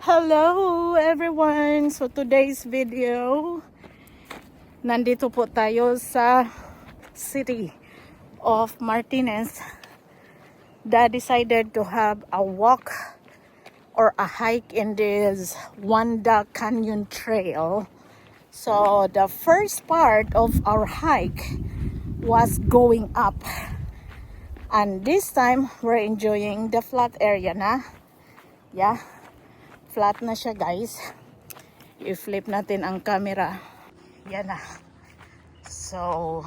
Hello everyone! So today's video, nandito po tayo sa city of Martinez. Dad decided to have a walk or a hike in this Wanda Canyon Trail. So the first part of our hike was going up. And this time, we're enjoying the flat area na. Yeah. Flat na siya, guys. I-flip natin ang camera. Yan na. So,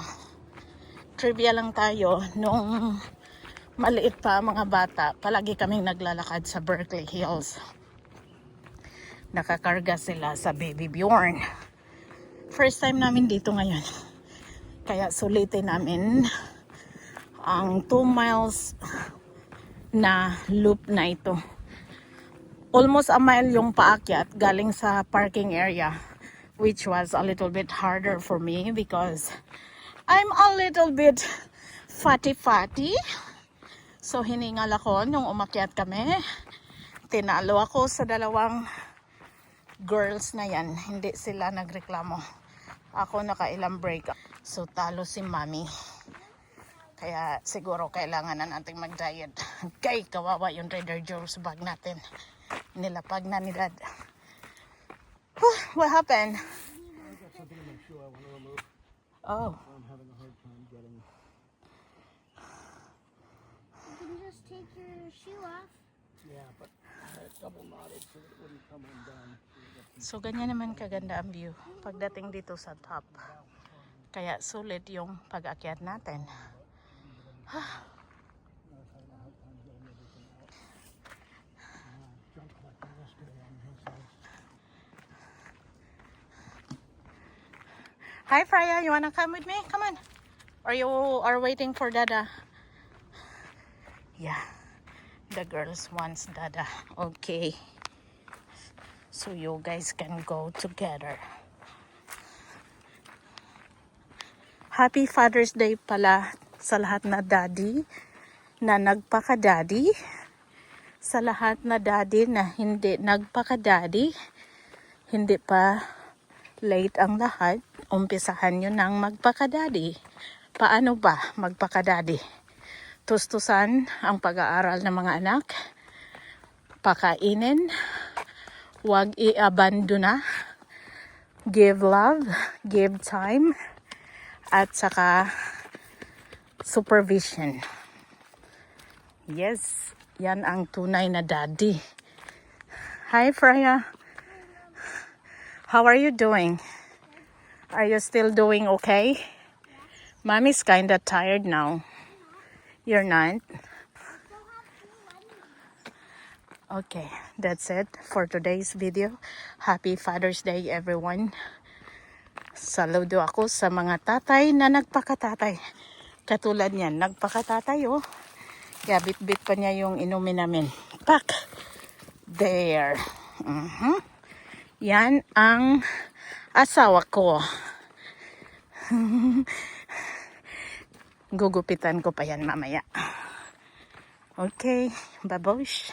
trivia lang tayo. Nung maliit pa mga bata, palagi kaming naglalakad sa Berkeley Hills. Nakakarga sila sa Baby Bjorn. First time namin dito ngayon. Kaya sulitin namin ang 2 miles na loop na ito. Almost a mile yung paakyat galing sa parking area, which was a little bit harder for me because I'm a little bit fatty. So hiningal ako nung umakyat kami. Tinalo ako sa dalawang girls na yan. Hindi sila nagreklamo. Ako nakailang break. So talo si Mami. Kaya siguro kailangan na nating mag-diet. Kay kawawa yung Trader Joe's bag natin. Nilapag na ni Dad. What happened? I got something in my shoe I want to remove. Oh. I'm having a hard time getting. You can just take your shoe off. Yeah, but I had it double knotted so it wouldn't come undone. So ganyan naman kaganda ang view pagdating dito sa top. Kaya sulit yung pag-akyat natin. Junk collecting yesterday on hillsides. Hi Freya, you wanna come with me? Come on. Or you are waiting for Dada? Yeah, the girls wants Dada. Okay. So you guys can go together. Happy Father's Day pala sa lahat na daddy na nagpaka-daddy. Sa lahat na daddy na hindi nagpaka-daddy. Hindi pa late ang lahat. Umpisahan nyo ng magpaka-daddy. Paano ba magpaka-daddy? Tustusan ang pag-aaral ng mga anak. Pakainin. Huwag i-abandona. Give love. Give time. At saka supervision. Yes, yan ang tunay na daddy. Hi Freya. How are you doing? Are you still doing okay? Mommy's kinda tired now. You're not? Okay, that's it for today's video. Happy Father's Day everyone. Saludo ako sa mga tatay na nagpakatatay. Katulad niyan, nagpakatatay oh. Kaya bit-bit pa niya yung inumin namin. Pak! There. Yan ang asawa ko. Gugupitan ko pa yan mamaya. Okay, babosh.